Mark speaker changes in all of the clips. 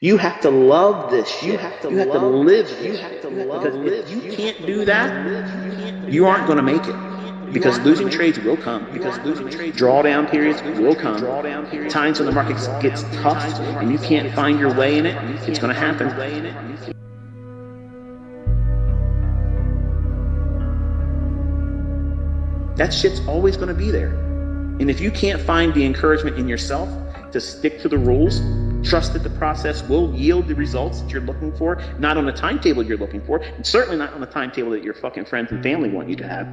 Speaker 1: You have to love this. You have to live this. You have to love it. If you can't do that, you aren't going to make it. Because losing trades will come. Because losing trades, drawdown periods will come. Times when the market gets tough and you can't find your way in it, it's going to happen. That shit's always going to be there. And if you can't find the encouragement in yourself to stick to the rules, trust that the process will yield the results that you're looking for, not on the timetable you're looking for, and certainly not on the timetable that your fucking friends and family want you to have,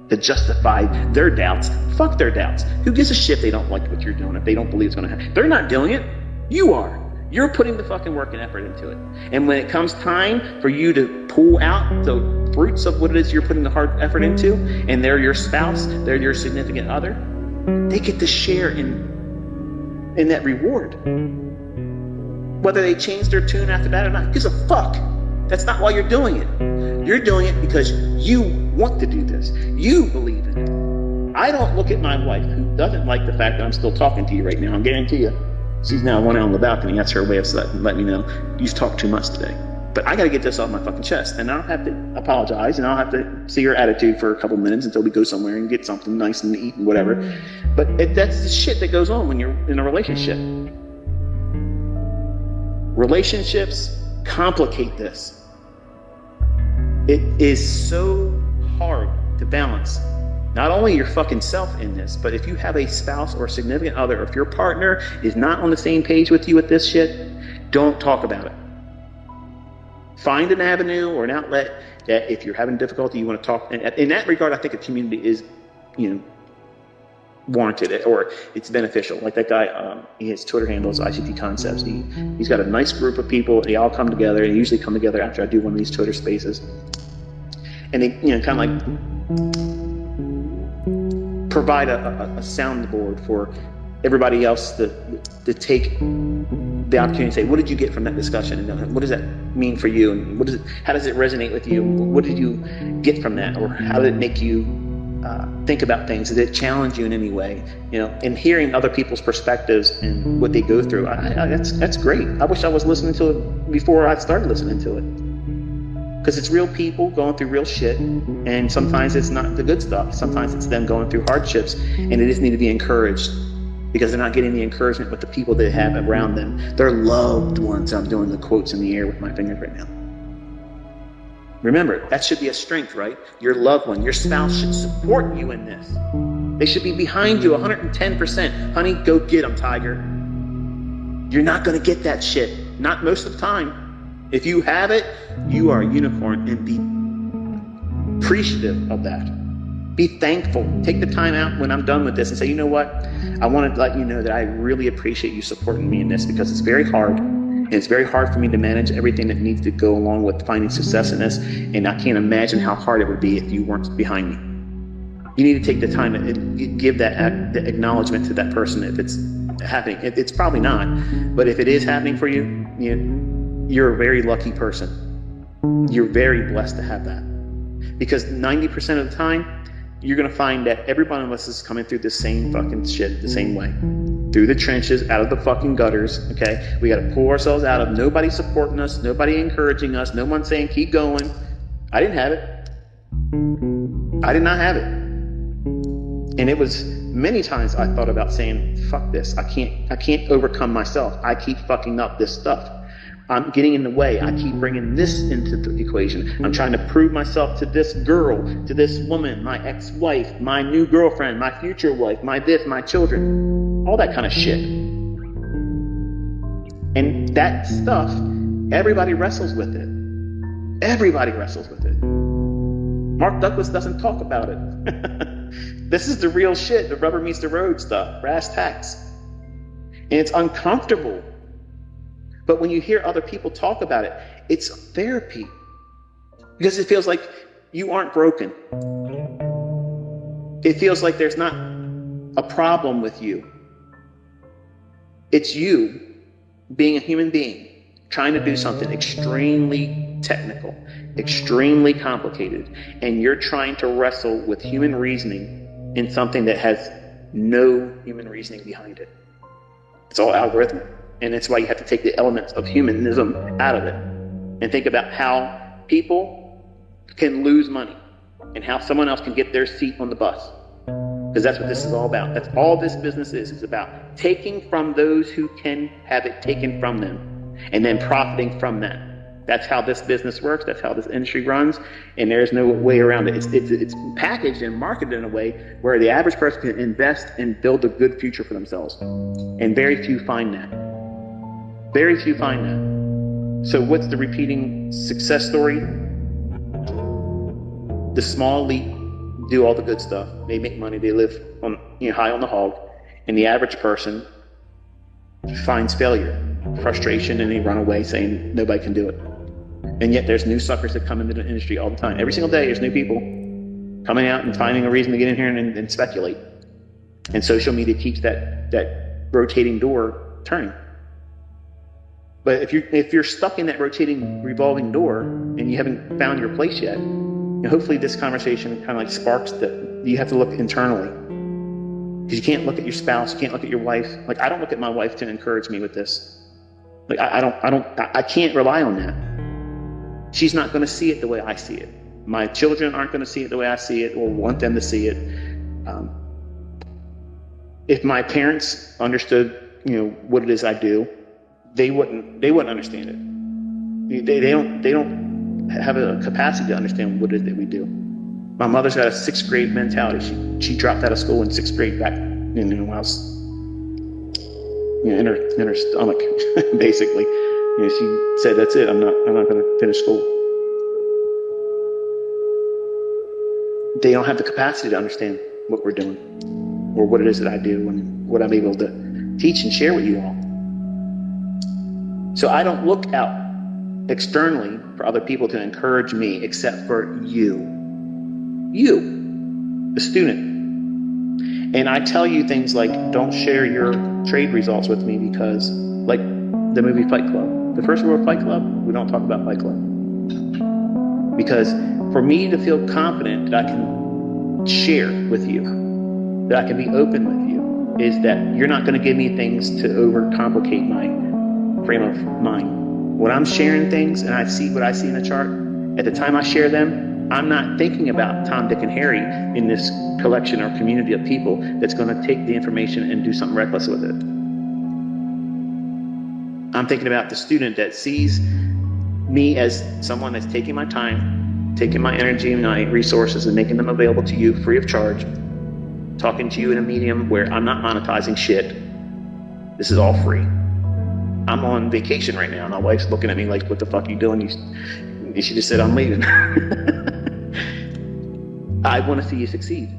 Speaker 1: to justify their doubts. Fuck their doubts. Who gives a shit if they don't like what you're doing, if they don't believe it's going to happen? They're not doing it. You are. You're putting the fucking work and effort into it. And when it comes time for you to pull out the fruits of what it is you're putting the hard effort into, and they're your spouse, they're your significant other, they get to share in that reward. Whether they change their tune after that or not, gives a fuck. That's not why you're doing it. You're doing it because you want to do this. You believe in it. I don't look at my wife, who doesn't like the fact that I'm still talking to you right now. I guarantee you, she's now one out on the balcony. That's her way of letting me know, you've talked too much today. But I got to get this off my fucking chest. And I don't have to apologize, and I don't have to see her attitude for a couple minutes until we go somewhere and get something nice and eat and whatever. But that's the shit that goes on when you're in a relationship. Relationships complicate this. It is so hard to balance not only your fucking self in this, but if you have a spouse or a significant other, or if your partner is not on the same page with you with this shit, don't talk about it. Find an avenue or an outlet that if you're having difficulty, you want to talk. And in that regard, I think a community is, warranted, or it's beneficial. Like that guy, his Twitter handle is ICT Concepts. He's got a nice group of people. They all come together. They usually come together after I do one of these Twitter spaces, and they, kind of like provide a soundboard for everybody else to take the opportunity to say, what did you get from that discussion? And what does that mean for you? And how does it resonate with you? What did you get from that? Or how did it make you think about things? Did it challenge you in any way? And hearing other people's perspectives and what they go through, that's great. I wish I was listening to it before I started listening to it. Because it's real people going through real shit, and sometimes it's not the good stuff. Sometimes it's them going through hardships, and they just need to be encouraged, because they're not getting the encouragement with the people they have around them. Their loved ones. I'm doing the quotes in the air with my fingers right now. Remember, that should be a strength, right? Your loved one, your spouse should support you in this. They should be behind you 110%. Honey, go get them, tiger. You're not going to get that shit. Not most of the time. If you have it, you are a unicorn, and be appreciative of that. Be thankful. Take the time out when I'm done with this and say, you know what? I want to let you know that I really appreciate you supporting me in this, because it's very hard. And it's very hard for me to manage everything that needs to go along with finding success in this. And I can't imagine how hard it would be if you weren't behind me. You need to take the time and give that acknowledgement to that person if it's happening. It's probably not. But if it is happening for you, you're a very lucky person. You're very blessed to have that. Because 90% of the time, you're going to find that every one of us is coming through the same fucking shit the same way. Through the trenches, out of the fucking gutters, okay? We got to pull ourselves out of nobody supporting us, nobody encouraging us, no one saying, keep going. I didn't have it. I did not have it. And it was many times I thought about saying, fuck this. I can't overcome myself. I keep fucking up this stuff. I'm getting in the way. I keep bringing this into the equation. I'm trying to prove myself to this girl, to this woman, my ex-wife, my new girlfriend, my future wife, my this, my children, all that kind of shit. And that stuff, everybody wrestles with it. Everybody wrestles with it. Mark Douglas doesn't talk about it. This is the real shit, the rubber meets the road stuff, brass tacks. And it's uncomfortable. But when you hear other people talk about it, it's therapy. Because it feels like you aren't broken. It feels like there's not a problem with you. It's you being a human being, trying to do something extremely technical, extremely complicated, and you're trying to wrestle with human reasoning in something that has no human reasoning behind it. It's all algorithmic. And that's why you have to take the elements of humanism out of it and think about how people can lose money and how someone else can get their seat on the bus. Because that's what this is all about. That's all this business is. It's about taking from those who can have it taken from them and then profiting from that. That's how this business works. That's how this industry runs. And there's no way around it. It's packaged and marketed in a way where the average person can invest and build a good future for themselves. And very few find that. Very few find that. So what's the repeating success story? The small elite do all the good stuff. They make money. They live on, high on the hog. And the average person finds failure, frustration, and they run away saying nobody can do it. And yet there's new suckers that come into the industry all the time. Every single day there's new people coming out and finding a reason to get in here and speculate. And social media keeps that rotating door turning. But if you're stuck in that rotating, revolving door and you haven't found your place yet, hopefully this conversation kind of like sparks that you have to look internally. Because you can't look at your spouse, you can't look at your wife. Like, I don't look at my wife to encourage me with this. Like, I can't rely on that. She's not going to see it the way I see it. My children aren't going to see it the way I see it or want them to see it. If my parents understood, what it is I do, they wouldn't understand it. They don't have a capacity to understand what it is that we do. My mother's got a 6th grade mentality. She dropped out of school in 6th grade back when I was in her stomach, basically. She said, "That's it. I'm not going to finish school." They don't have the capacity to understand what we're doing or what it is that I do and what I'm able to teach and share with you all. So I don't look out externally for other people to encourage me except for you, the student. And I tell you things like, don't share your trade results with me because, like the movie Fight Club, the First World Fight Club, we don't talk about Fight Club. Because for me to feel confident that I can share with you, that I can be open with you, is that you're not going to give me things to overcomplicate my frame of mind. When I'm sharing things and I see what I see in the chart, at the time I share them, I'm not thinking about Tom, Dick, and Harry in this collection or community of people that's going to take the information and do something reckless with it. I'm thinking about the student that sees me as someone that's taking my time, taking my energy and my resources and making them available to you free of charge, talking to you in a medium where I'm not monetizing shit. This is all free. I'm on vacation right now. My wife's looking at me like, what the fuck are you doing? She just said, I'm leaving. I want to see you succeed.